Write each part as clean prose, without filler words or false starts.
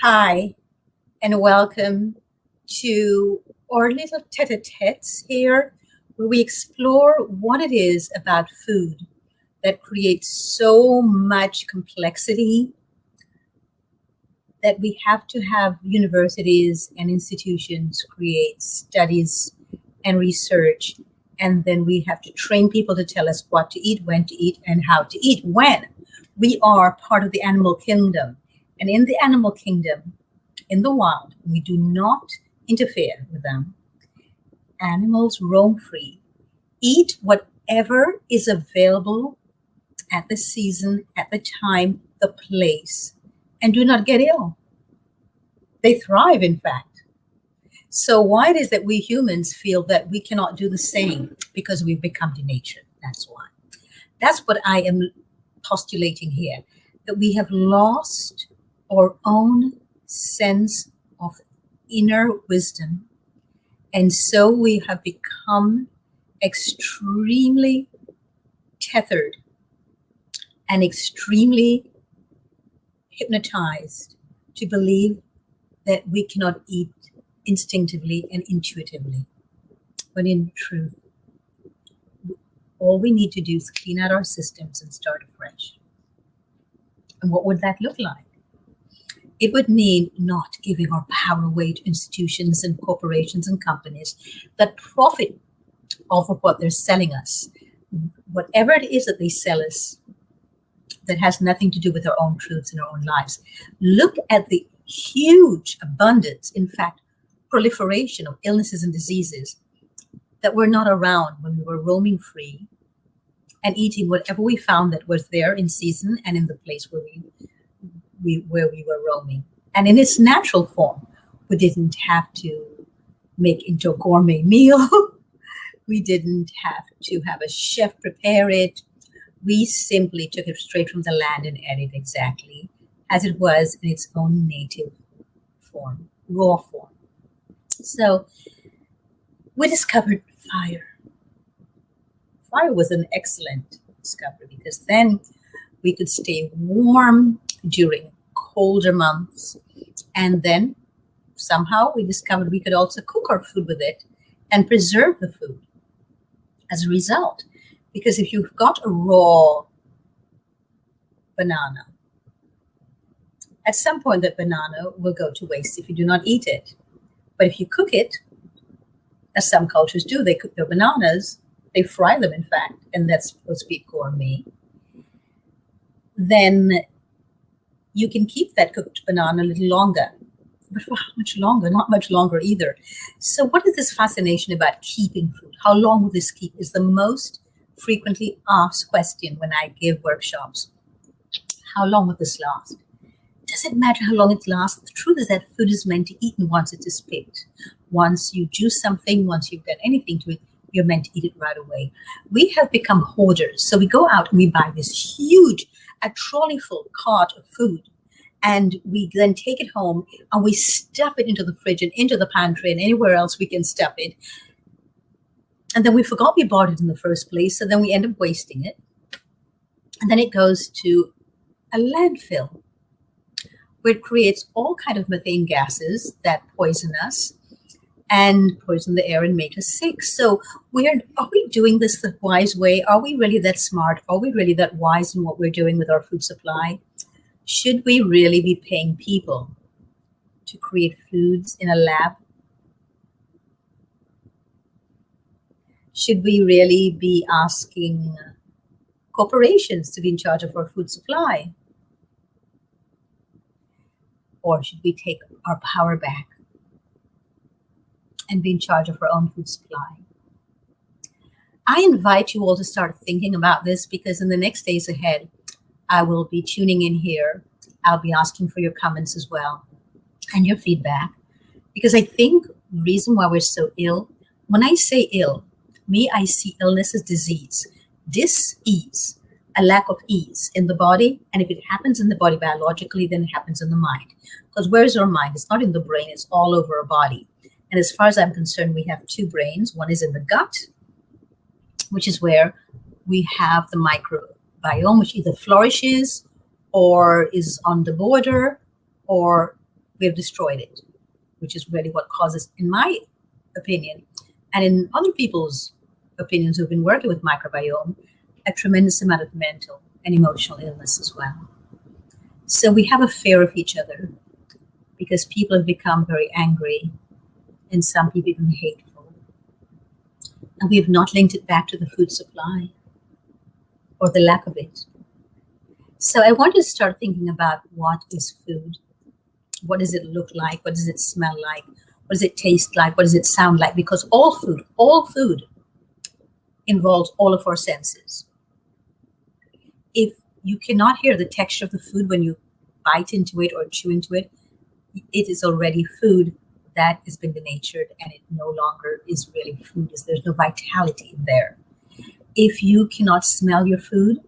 Hi, and welcome to our little tete-a-tetes here, where we explore what it is about food that creates so much complexity that we have to have universities and institutions create studies and research, and then we have to train people to tell us what to eat, when to eat, and how to eat. When we are part of the animal kingdom, and in the animal kingdom, in the wild, we do not interfere with them. Animals roam free, eat whatever is available at the season, at the time, the place, and do not get ill. They thrive, in fact. So why it is that we humans feel that we cannot do the same? Because we've become denatured. That's why. That's what I am postulating here, that we have lost our own sense of inner wisdom. And so we have become extremely tethered and extremely hypnotized to believe that we cannot eat instinctively and intuitively. When in truth, all we need to do is clean out our systems and start afresh. And what would that look like? It would mean not giving our power away to institutions and corporations and companies that profit off of what they're selling us. Whatever it is that they sell us that has nothing to do with our own truths and our own lives. Look at the huge abundance, in fact, proliferation of illnesses and diseases that were not around when we were roaming free and eating whatever we found that was there in season and in the place where we were roaming. And in its natural form, we didn't have to make into a gourmet meal. We didn't have to have a chef prepare it. We simply took it straight from the land and ate it exactly as it was in its own native form, raw form. So we discovered fire. Fire was an excellent discovery because then we could stay warm during colder months. And then somehow we discovered we could also cook our food with it and preserve the food as a result. Because if you've got a raw banana, at some point that banana will go to waste if you do not eat it. But if you cook it, as some cultures do, they cook their bananas, they fry them, in fact, and that's supposed to be gourmet, then you can keep that cooked banana a little longer. But for how much longer? Not much longer either. So what is this fascination about keeping food? How long will this keep is the most frequently asked question when I give workshops. How long will this last? Does it matter how long it lasts? The truth is that food is meant to eat once it is picked. Once you juice something, once you've done anything to it, you're meant to eat it right away. We have become hoarders. So we go out and we buy this huge, a trolley full cart of food. And we then take it home and we stuff it into the fridge and into the pantry and anywhere else we can stuff it. And then we forgot we bought it in the first place. So then we end up wasting it. And then it goes to a landfill, where it creates all kinds of methane gases that poison us and poison the air and make us sick. So are we doing this the wise way? Are we really that smart? Are we really that wise in what we're doing with our food supply? Should we really be paying people to create foods in a lab? Should we really be asking corporations to be in charge of our food supply? Or should we take our power back and be in charge of our own food supply? I invite you all to start thinking about this because in the next days ahead, I will be tuning in here. I'll be asking for your comments as well and your feedback. Because I think the reason why we're so ill, when I say ill, I see illness as disease, dis-ease, a lack of ease in the body. And if it happens in the body biologically, then it happens in the mind. Because where's our mind? It's not in the brain, it's all over our body. And as far as I'm concerned, we have two brains. One is in the gut, which is where we have the microbiome, which either flourishes or is on the border or we have destroyed it, which is really what causes, in my opinion, and in other people's opinions who've been working with microbiome, a tremendous amount of mental and emotional illness as well. So we have a fear of each other because people have become very angry and some people even hateful. And we have not linked it back to the food supply or the lack of it. So I want to start thinking about what is food? What does it look like? What does it smell like? What does it taste like? What does it sound like? Because all food involves all of our senses. If you cannot hear the texture of the food when you bite into it or chew into it, it is already food that has been denatured and it no longer is really food. There's no vitality in there. If you cannot smell your food,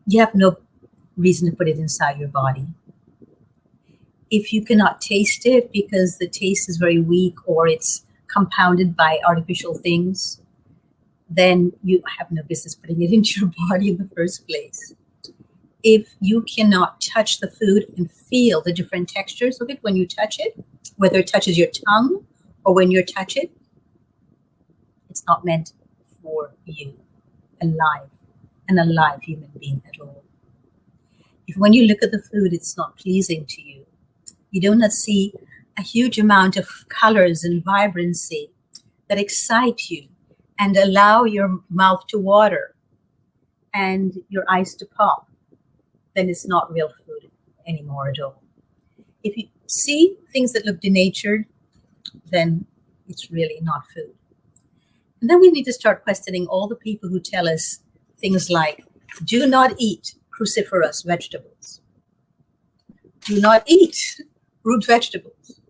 you have no reason to put it inside your body. If you cannot taste it because the taste is very weak or it's compounded by artificial things, then you have no business putting it into your body in the first place. If you cannot touch the food and feel the different textures of it when you touch it, whether it touches your tongue or when you touch it, it's not meant for you, an alive human being at all. If when you look at the food, it's not pleasing to you, you do not see a huge amount of colors and vibrancy that excite you and allow your mouth to water and your eyes to pop, then it's not real food anymore at all. If you see things that look denatured, then it's really not food. And then we need to start questioning all the people who tell us things like, do not eat cruciferous vegetables. Do not eat root vegetables.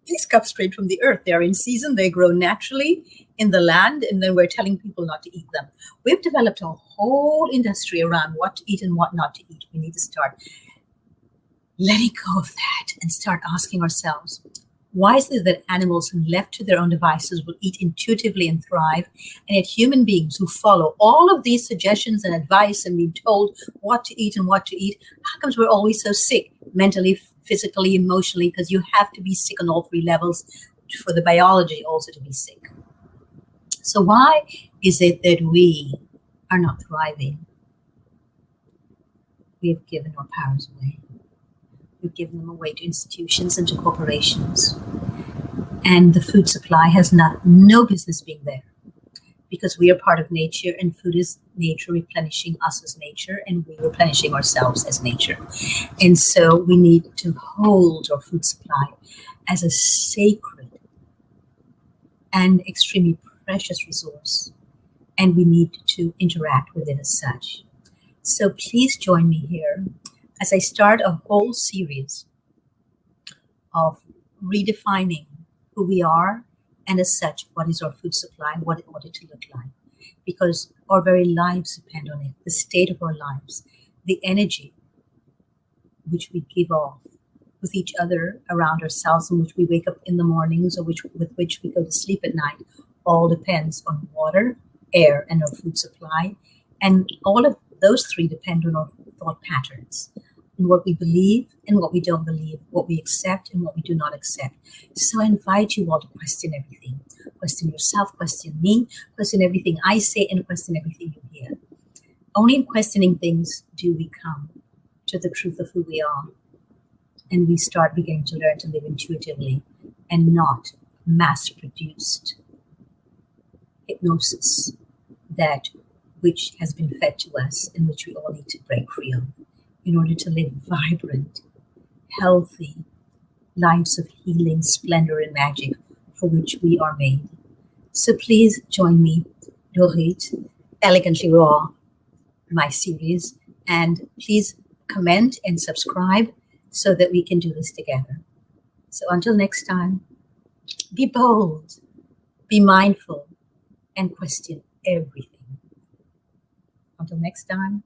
These come straight from the earth. They're in season. They grow naturally in the land. And then we're telling people not to eat them. We've developed a whole industry around what to eat and what not to eat. We need to start letting go of that and start asking ourselves, why is it that animals left to their own devices will eat intuitively and thrive, and yet human beings who follow all of these suggestions and advice and being told what to eat and what to eat, how comes we're always so sick, mentally, physically, emotionally, because you have to be sick on all three levels for the biology also to be sick. So why is it that we are not thriving? We have given our powers away. We've given them away to institutions and to corporations. And the food supply has no business being there because we are part of nature and food is nature replenishing us as nature and we replenishing ourselves as nature. And so we need to hold our food supply as a sacred and extremely precious resource. And we need to interact with it as such. So please join me here as I start a whole series of redefining who we are, and as such, what is our food supply, what it ought to look like. Because our very lives depend on it, the state of our lives, the energy which we give off with each other, around ourselves, in which we wake up in the mornings or with which we go to sleep at night, all depends on water, air, and our food supply. And all of those three depend on our thought patterns, and what we believe and what we don't believe, what we accept and what we do not accept. So I invite you all to question everything. Question yourself, question me, question everything I say, and question everything you hear. Only in questioning things do we come to the truth of who we are. And we start beginning to learn to live intuitively and not mass-produced hypnosis, that which has been fed to us and which we all need to break free of in order to live vibrant, healthy lives of healing, splendor, and magic for which we are made. So please join me, Dorit, Elegantly Raw, my series, and please comment and subscribe so that we can do this together. So until next time, be bold, be mindful, and question everything. Until next time.